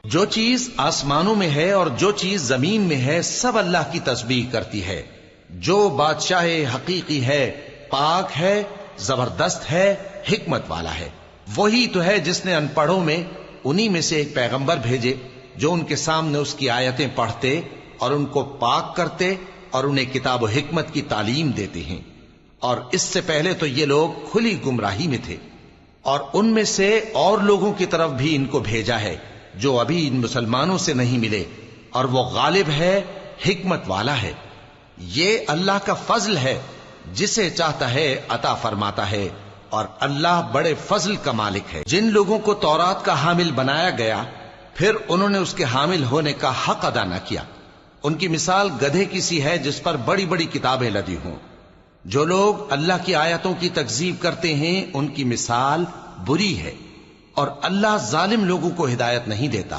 جو چیز آسمانوں میں ہے اور جو چیز زمین میں ہے سب اللہ کی تسبیح کرتی ہے. جو بادشاہ حقیقی ہے پاک ہے، زبردست ہے، حکمت والا ہے. وہی تو ہے جس نے ان پڑھوں میں انہی میں سے ایک پیغمبر بھیجے جو ان کے سامنے اس کی آیتیں پڑھتے اور ان کو پاک کرتے اور انہیں کتاب و حکمت کی تعلیم دیتے ہیں. اور اس سے پہلے تو یہ لوگ کھلی گمراہی میں تھے، اور ان میں سے اور لوگوں کی طرف بھی ان کو بھیجا ہے جو ابھی ان مسلمانوں سے نہیں ملے، اور وہ غالب ہے، حکمت والا ہے. یہ اللہ کا فضل ہے، جسے چاہتا ہے عطا فرماتا ہے، اور اللہ بڑے فضل کا مالک ہے. جن لوگوں کو تورات کا حامل بنایا گیا پھر انہوں نے اس کے حامل ہونے کا حق ادا نہ کیا، ان کی مثال گدھے کی سی ہے جس پر بڑی بڑی کتابیں لدی ہوں. جو لوگ اللہ کی آیتوں کی تکذیب کرتے ہیں ان کی مثال بری ہے، اور اللہ ظالم لوگوں کو ہدایت نہیں دیتا.